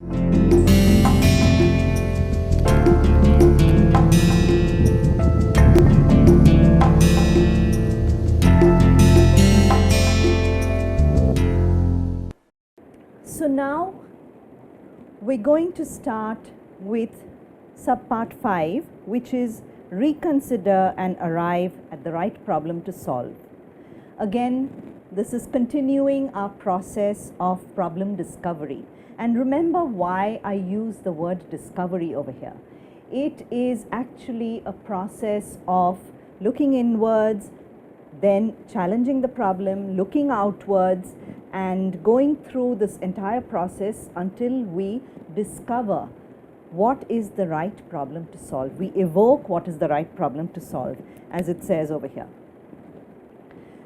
So now we're going to start with subpart 5, which is reconsider and arrive at the right problem to solve. Again, this is continuing our process of problem discovery. And remember why I use the word discovery over here. It is actually a process of looking inwards, then challenging the problem, looking outwards, and going through this entire process until we discover what is the right problem to solve. We evoke what is the right problem to solve, as it says over here.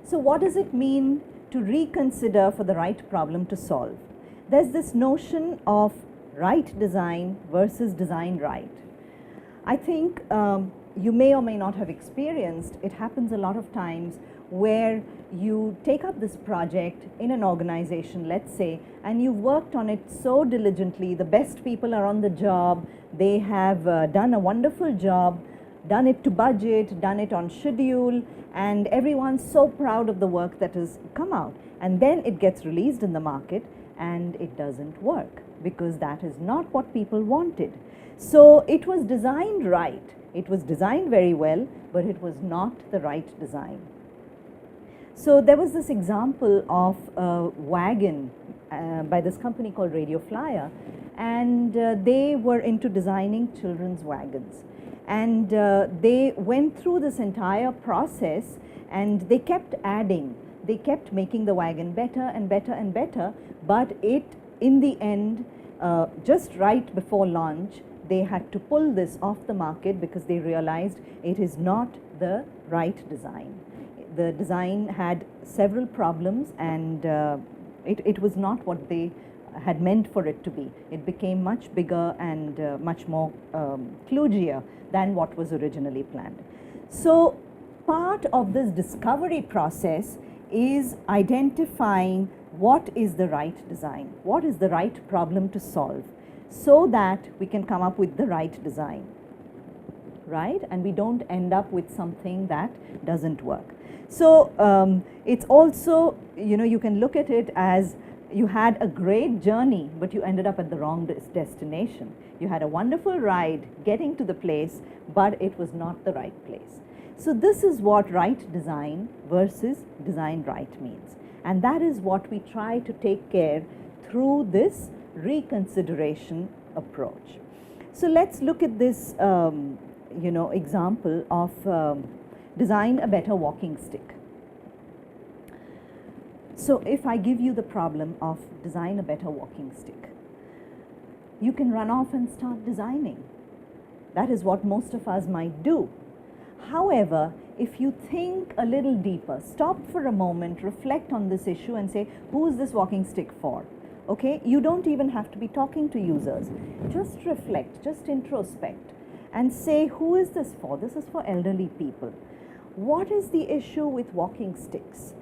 So what does it mean to reconsider for the right problem to solve? There's this notion of right design versus design right. I think you may or may not have experienced, it happens a lot of times where you take up this project in an organization, let's say, and you've worked on it so diligently, the best people are on the job, they have done a wonderful job, done it to budget, done it on schedule, and everyone's so proud of the work that has come out. And then it gets released in the market and it doesn't work because that is not what people wanted. So it was designed right, it was designed very well, but it was not the right design. So there was this example of a wagon by this company called Radio Flyer, and they were into designing children's wagons. And they went through this entire process and they kept adding, they kept making the wagon better and better and better, but it, in the end, just right before launch, they had to pull this off the market because they realized it is not the right design. The design had several problems and it was not what they had meant for it to be. It became much bigger and much more kludgier than what was originally planned. So part of this discovery process is identifying what is the right design, what is the right problem to solve, so that we can come up with the right design, right? And we don't end up with something that doesn't work. So it's also, you can look at it as you had a great journey, but you ended up at the wrong destination. You had a wonderful ride getting to the place, but it was not the right place. So this is what right design versus design right means. And that is what we try to take care through this reconsideration approach. So let's look at this, example of design a better walking stick. So if I give you the problem of design a better walking stick, you can run off and start designing. That is what most of us might do. However, if you think a little deeper, stop for a moment, reflect on this issue and say, who is this walking stick for? Okay, you don't even have to be talking to users. Just reflect, just introspect and say, who is this for? This is for elderly people. What is the issue with walking sticks?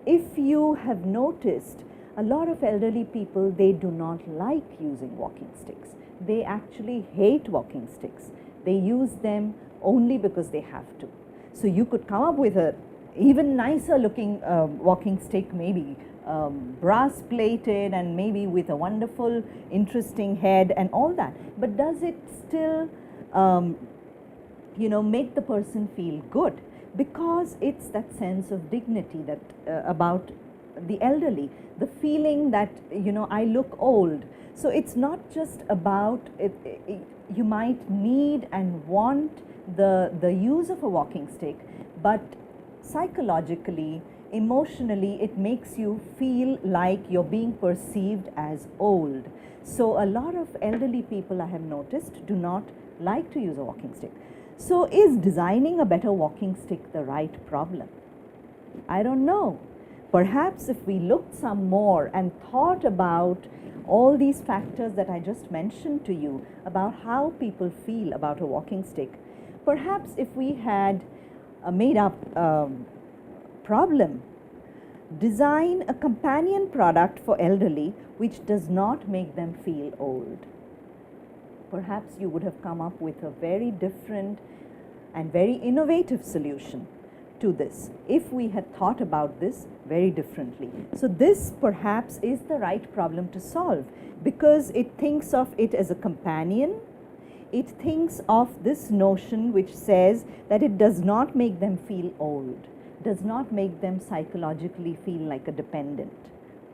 If you have noticed, a lot of elderly people, they do not like using walking sticks. They actually hate walking sticks. They use them only because they have to. So you could come up with a even nicer looking walking stick, maybe brass plated and maybe with a wonderful interesting head and all that. But does it still make the person feel good? Because it's that sense of dignity that about the elderly, the feeling that I look old. So it's not just about you might need and want the use of a walking stick, but psychologically, emotionally, it makes you feel like you're being perceived as old. So a lot of elderly people, I have noticed, do not like to use a walking stick. So is designing a better walking stick the right problem? I don't know. Perhaps if we looked some more and thought about all these factors that I just mentioned to you about how people feel about a walking stick, perhaps if we had a made up problem, Design a companion product for elderly which does not make them feel old. Perhaps you would have come up with a very different and very innovative solution to this if we had thought about this very differently. So this perhaps is the right problem to solve because it thinks of it as a companion. It thinks of this notion which says that it does not make them feel old, does not make them psychologically feel like a dependent,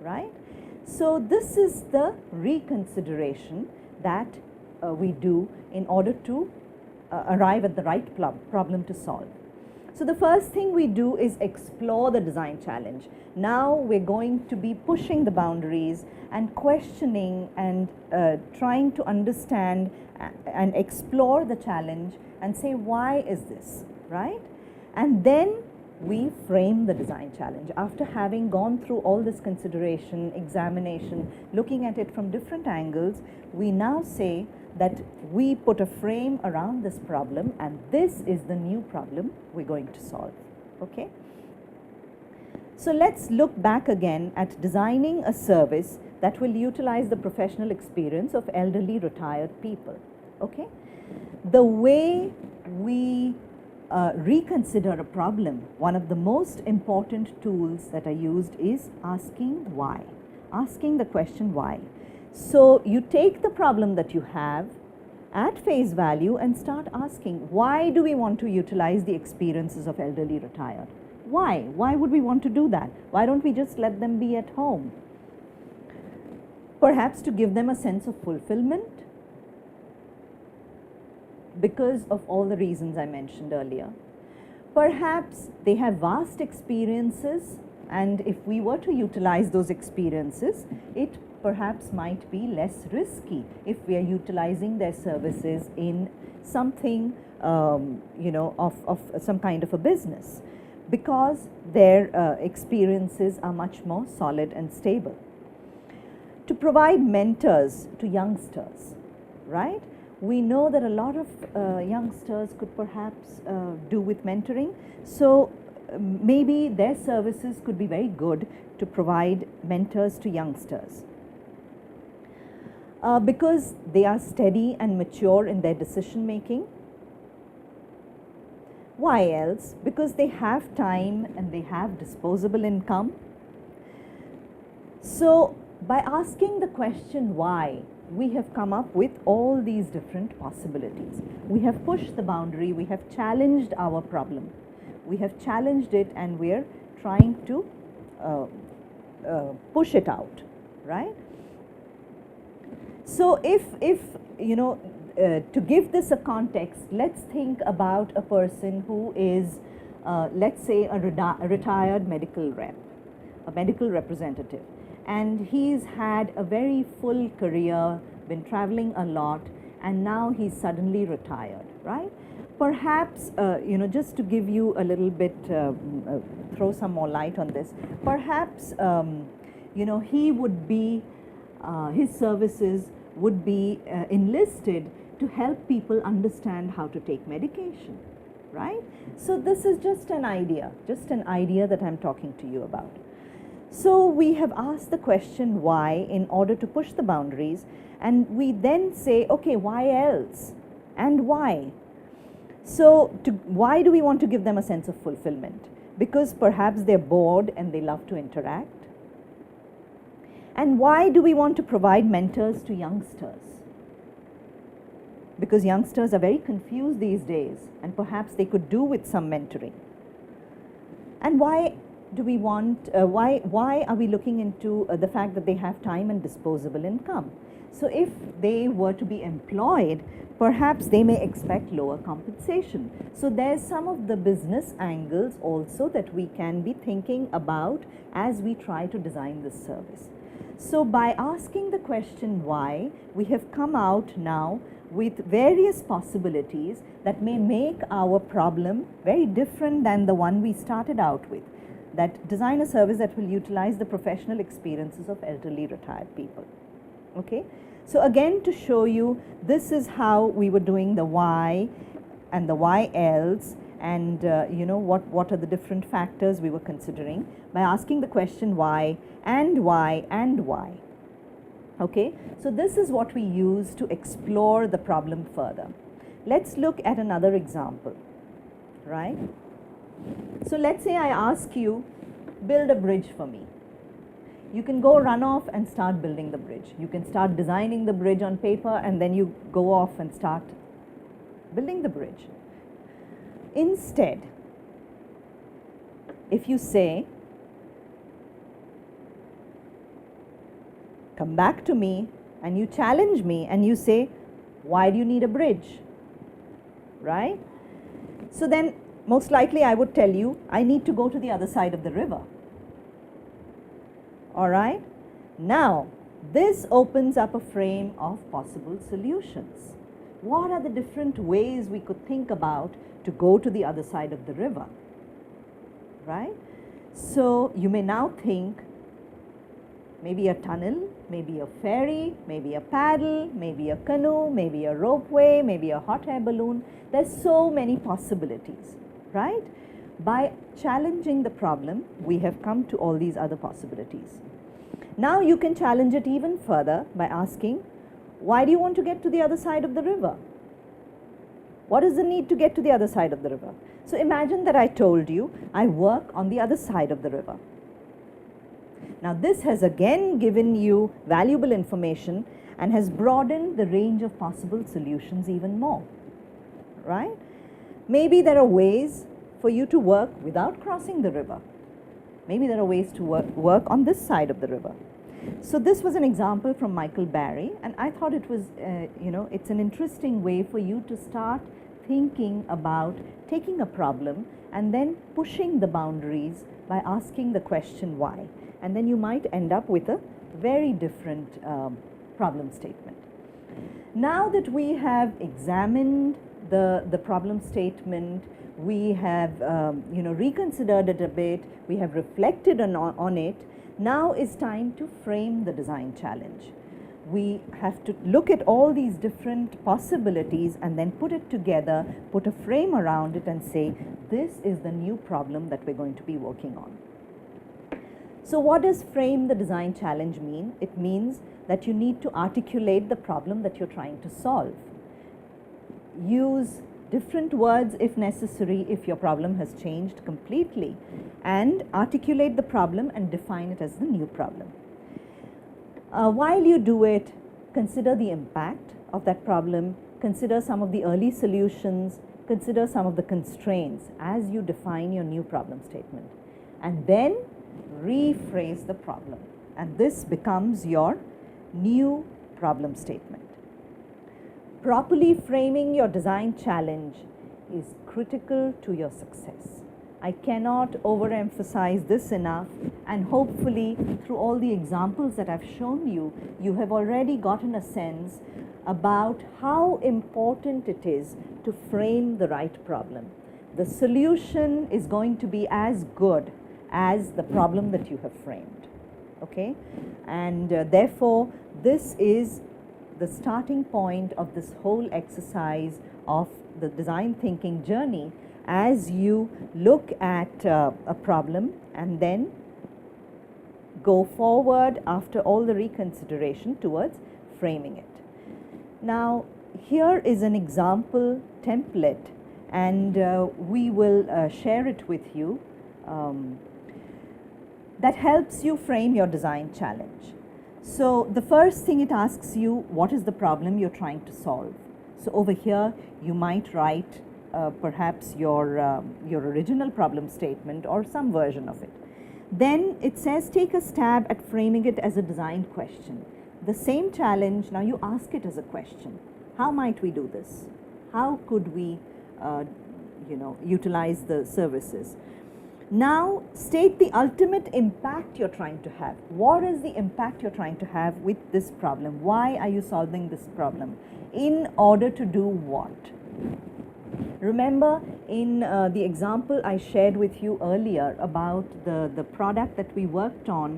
right? So this is the reconsideration that we do in order to arrive at the right problem to solve. So the first thing we do is explore the design challenge. Now we're going to be pushing the boundaries and questioning and trying to understand and explore the challenge and say, why is this, right? And then we frame the design challenge. After having gone through all this consideration, examination, looking at it from different angles, we now say that we put a frame around this problem and this is the new problem we're going to solve, okay? So let's look back again at designing a service that will utilize the professional experience of elderly retired people, okay? The way we reconsider a problem, one of the most important tools that are used is asking why, asking the question why. So you take the problem that you have at face value and start asking, why do we want to utilize the experiences of elderly retired? Why? Why would we want to do that? Why don't we just let them be at home? Perhaps to give them a sense of fulfillment because of all the reasons I mentioned earlier. Perhaps they have vast experiences, and if we were to utilize those experiences, it perhaps might be less risky if we are utilizing their services in something, of some kind of a business, because their experiences are much more solid and stable. To provide mentors to youngsters, right? We know that a lot of youngsters could perhaps do with mentoring. So maybe their services could be very good to provide mentors to youngsters. Because they are steady and mature in their decision making. Why else? Because they have time and they have disposable income. So by asking the question why, we have come up with all these different possibilities. We have pushed the boundary, we have challenged our problem. We have challenged it and we're trying to push it out, right? So if to give this a context, let's think about a person who is, let's say, a retired medical rep, a medical representative. And he's had a very full career, been traveling a lot, and now he's suddenly retired, right? Perhaps, just to give you a little bit, throw some more light on this, perhaps, he would be, his services would be enlisted to help people understand how to take medication, right? So this is just an idea that I'm talking to you about. So we have asked the question why in order to push the boundaries, and we then say, okay, why else? And why? So why do we want to give them a sense of fulfillment? Because perhaps they're bored and they love to interact. And why do we want to provide mentors to youngsters? Because youngsters are very confused these days and perhaps they could do with some mentoring. And why do we want, why are we looking into the fact that they have time and disposable income? So if they were to be employed, perhaps they may expect lower compensation. So there's some of the business angles also that we can be thinking about as we try to design this service. So by asking the question why, we have come out now with various possibilities that may make our problem very different than the one we started out with. That design a service that will utilize the professional experiences of elderly retired people. Okay? So again, to show you, this is how we were doing the why and the why else, and what are the different factors we were considering by asking the question why and why and why. Okay, so this is what we use to explore the problem further. Let's look at another example, right? So let's say I ask you, build a bridge for me. You can go run off and start building the bridge. You can start designing the bridge on paper and then you go off and start building the bridge. Instead, if you say, come back to me, and you challenge me and you say, why do you need a bridge? Right? So then most likely I would tell you, I need to go to the other side of the river. All right? Now, this opens up a frame of possible solutions. What are the different ways we could think about to go to the other side of the river? Right? So you may now think, maybe a tunnel, maybe a ferry, maybe a paddle, maybe a canoe, maybe a ropeway, maybe a hot air balloon. There's so many possibilities, right? By challenging the problem, we have come to all these other possibilities. Now you can challenge it even further by asking, why do you want to get to the other side of the river? What is the need to get to the other side of the river? So imagine that I told you I work on the other side of the river. Now this has again given you valuable information and has broadened the range of possible solutions even more, right? Maybe there are ways for you to work without crossing the river. Maybe there are ways to work on this side of the river. So this was an example from Michael Barry, and I thought it was, it's an interesting way for you to start thinking about taking a problem and then pushing the boundaries by asking the question why. And then you might end up with a very different problem statement. Now that we have examined the problem statement, we have reconsidered it a bit, we have reflected on it, now is time to frame the design challenge. We have to look at all these different possibilities and then put it together, put a frame around it and say, this is the new problem that we're going to be working on. So what does frame the design challenge mean? It means that you need to articulate the problem that you're trying to solve. Use different words if necessary, if your problem has changed completely, and articulate the problem and define it as the new problem. While you do it, consider the impact of that problem, consider some of the early solutions, consider some of the constraints as you define your new problem statement, and then rephrase the problem, and this becomes your new problem statement. Properly framing your design challenge is critical to your success. I cannot overemphasize this enough, and hopefully through all the examples that I've shown you, you have already gotten a sense about how important it is to frame the right problem. The solution is going to be as good as the problem that you have framed, okay? And therefore, this is the starting point of this whole exercise of the design thinking journey as you look at a problem and then go forward after all the reconsideration towards framing it. Now, here is an example template, and we will share it with you that helps you frame your design challenge. So the first thing it asks you, what is the problem you're trying to solve? So over here you might write perhaps your original problem statement or some version of it. Then it says take a stab at framing it as a design question. The same challenge, now you ask it as a question. How might we do this? How could we utilize the services? Now state the ultimate impact you're trying to have. What is the impact you're trying to have with this problem? Why are you solving this problem? In order to do what? Remember in the example I shared with you earlier about the product that we worked on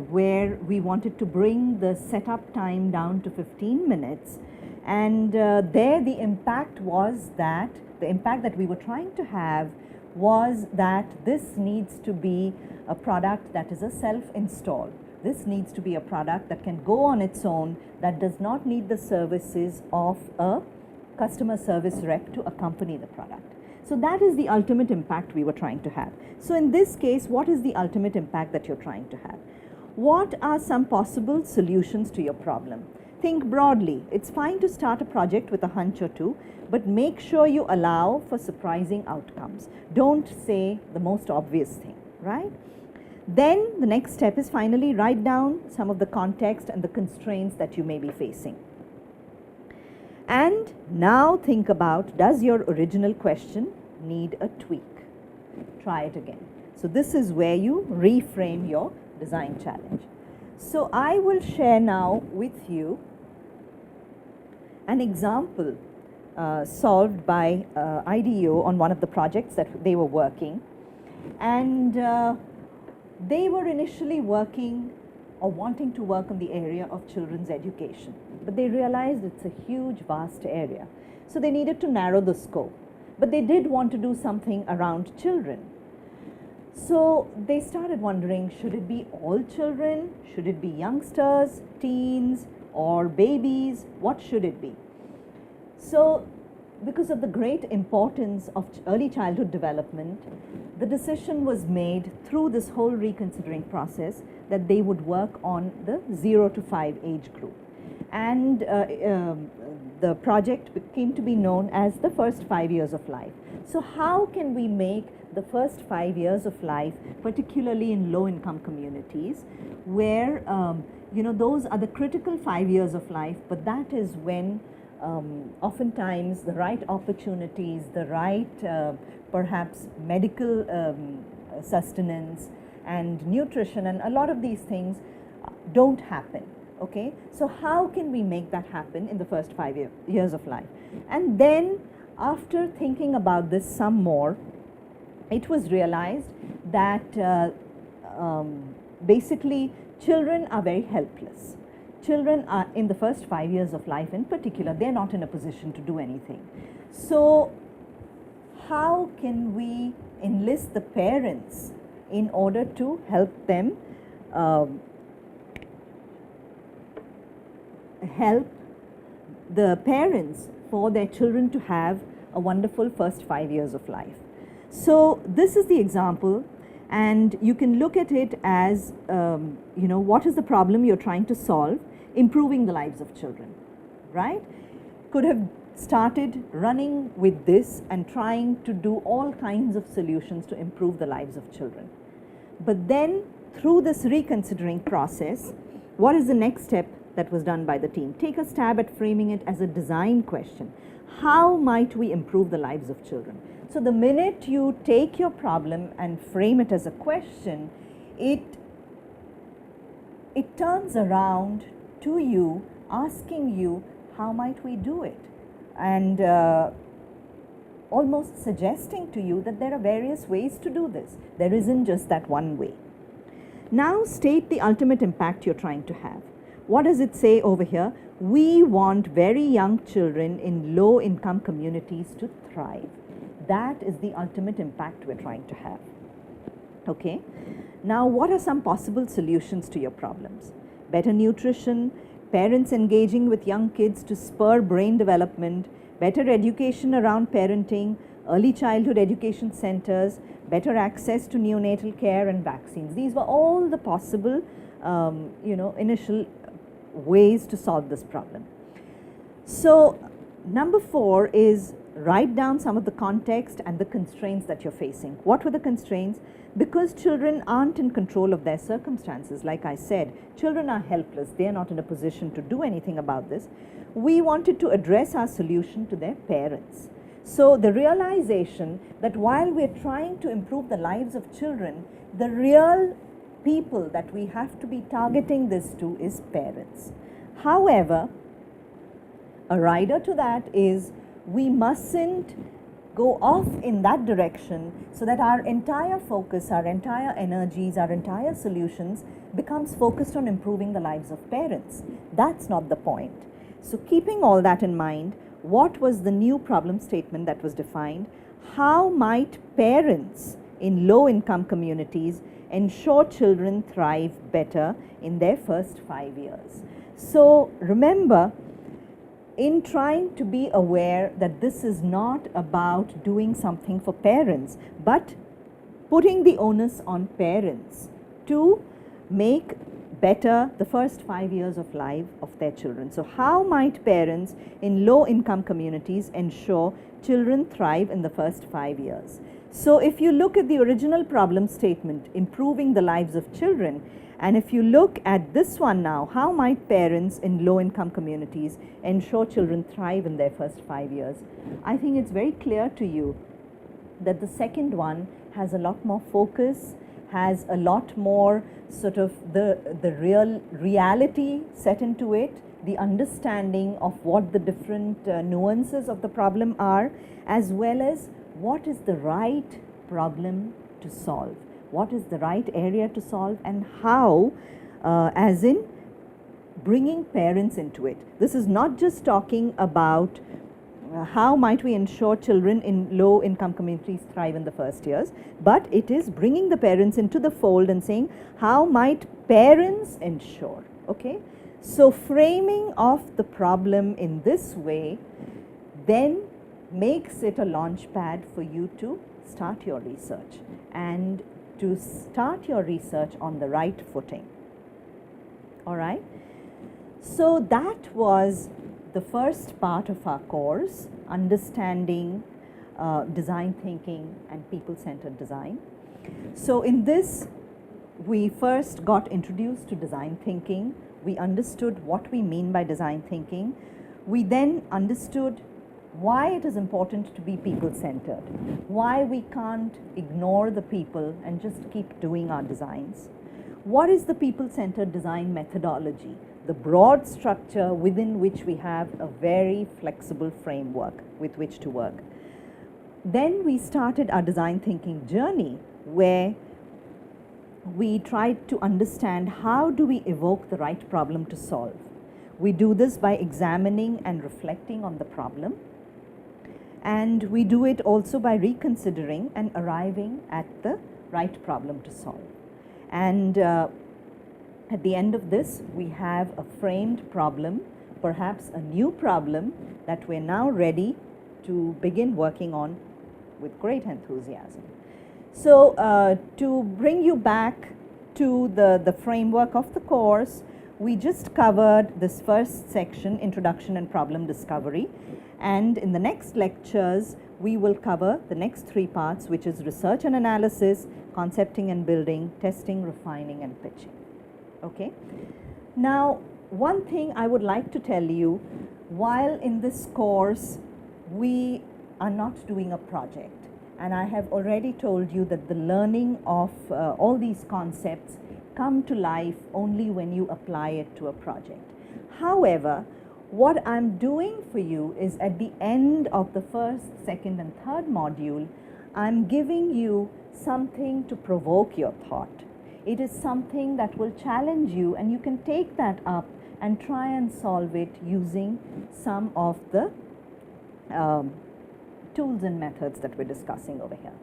where we wanted to bring the setup time down to 15 minutes. And there the impact was that, the impact that we were trying to have was that this needs to be a product that is a self-install. This needs to be a product that can go on its own, that does not need the services of a customer service rep to accompany the product. So that is the ultimate impact we were trying to have. So in this case, what is the ultimate impact that you're trying to have? What are some possible solutions to your problem? Think broadly. It's fine to start a project with a hunch or two, but make sure you allow for surprising outcomes. Don't say the most obvious thing, right? Then the next step is finally write down some of the context and the constraints that you may be facing. And now think about, does your original question need a tweak? Try it again. So this is where you reframe your design challenge. So I will share now with you an example solved by IDEO on one of the projects that they were working. And they were initially working or wanting to work on the area of children's education, but they realized it's a huge, vast area. So they needed to narrow the scope, but they did want to do something around children. So they started wondering, should it be all children? Should it be youngsters, teens, or babies? What should it be? So because of the great importance of early childhood development, the decision was made through this whole reconsidering process that they would work on the 0 to 5 age group. And the project came to be known as the first 5 years of life. So how can we make the first 5 years of life, particularly in low-income communities, where those are the critical 5 years of life, but that is when oftentimes the right opportunities, the right perhaps medical sustenance and nutrition and a lot of these things don't happen. Okay, so how can we make that happen in the first 5 years of life? And then after thinking about this some more, it was realized that basically children are very helpless. Children are in the first 5 years of life in particular, they're not in a position to do anything. So how can we enlist the parents in order to help them help the parents for their children to have a wonderful first 5 years of life? So this is the example, and you can look at it as what is the problem you're trying to solve? Improving the lives of children, right? Could have started running with this and trying to do all kinds of solutions to improve the lives of children. But then through this reconsidering process, what is the next step that was done by the team? Take a stab at framing it as a design question. How might we improve the lives of children? So the minute you take your problem and frame it as a question, it turns around to you, asking you, how might we do it? And almost suggesting to you that there are various ways to do this. There isn't just that one way. Now state the ultimate impact you're trying to have. What does it say over here? We want very young children in low-income communities to thrive. That is the ultimate impact we're trying to have. Okay? Now, what are some possible solutions to your problems? Better nutrition, parents engaging with young kids to spur brain development, better education around parenting, early childhood education centers, better access to neonatal care and vaccines. These were all the possible, initial ways to solve this problem. So, number 4 is write down some of the context and the constraints that you're facing. What were the constraints? Because children aren't in control of their circumstances, like I said, children are helpless, they're not in a position to do anything about this. We wanted to address our solution to their parents. So the realization that while we're trying to improve the lives of children, the real people that we have to be targeting this to is parents. However, a rider to that is we mustn't go off in that direction so that our entire focus, our entire energies, our entire solutions becomes focused on improving the lives of parents. That's not the point. So keeping all that in mind, what was the new problem statement that was defined? How might parents in low-income communities ensure children thrive better in their first 5 years? So remember, in trying to be aware that this is not about doing something for parents, but putting the onus on parents to make better the first 5 years of life of their children. So how might parents in low-income communities ensure children thrive in the first 5 years? So if you look at the original problem statement, improving the lives of children, and if you look at this one now, how might parents in low-income communities ensure children thrive in their first 5 years? I think it's very clear to you that the second one has a lot more focus, has a lot more sort of the reality set into it, the understanding of what the different nuances of the problem are, as well as what is the right problem to solve, what is the right area to solve, and how, as in bringing parents into it. This is not just talking about how might we ensure children in low-income communities thrive in the first years, but it is bringing the parents into the fold and saying, how might parents ensure? Okay? So framing of the problem in this way then makes it a launch pad for you to start your research, and to start your research on the right footing. All right? So that was the first part of our course, understanding design thinking and people-centered design. So in this, we first got introduced to design thinking. We understood what we mean by design thinking. We then understood why it is important to be people-centered, why we can't ignore the people and just keep doing our designs. What is the people-centered design methodology? The broad structure within which we have a very flexible framework with which to work. Then we started our design thinking journey, where we tried to understand how do we evoke the right problem to solve. We do this by examining and reflecting on the problem, and we do it also by reconsidering and arriving at the right problem to solve. And at the end of this, we have a framed problem, perhaps a new problem that we're now ready to begin working on with great enthusiasm. So to bring you back to the framework of the course, we just covered this first section, Introduction and Problem Discovery. And in the next lectures, we will cover the next 3 parts, which is research and analysis, concepting and building, testing, refining, and pitching. Okay. Now, one thing I would like to tell you, while in this course we are not doing a project, and I have already told you that the learning of all these concepts come to life only when you apply it to a project. However, what I'm doing for you is at the end of the first, second, and third module, I'm giving you something to provoke your thought. It is something that will challenge you, and you can take that up and try and solve it using some of the tools and methods that we're discussing over here.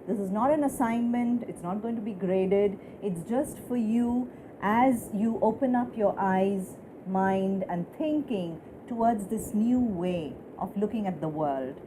This is not an assignment, it's not going to be graded, it's just for you as you open up your eyes, mind, and thinking towards this new way of looking at the world,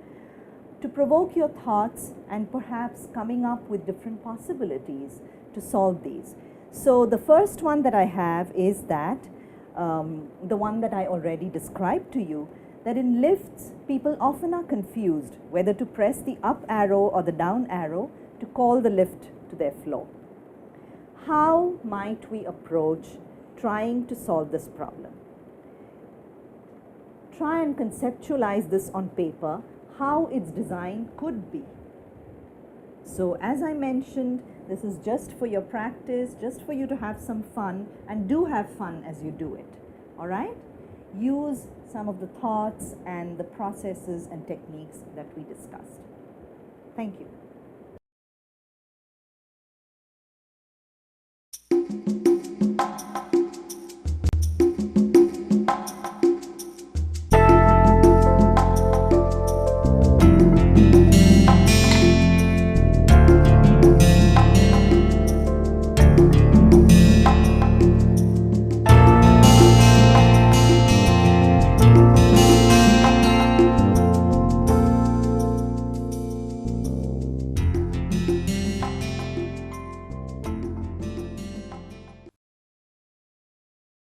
to provoke your thoughts and perhaps coming up with different possibilities to solve these. So the first one that I have is that, the one that I already described to you, that in lifts, people often are confused whether to press the up arrow or the down arrow to call the lift to their floor. How might we approach trying to solve this problem? Try and conceptualize this on paper, how its design could be. So as I mentioned, this is just for your practice, just for you to have some fun, and do have fun as you do it. All right? Use some of the thoughts and the processes and techniques that we discussed. Thank you.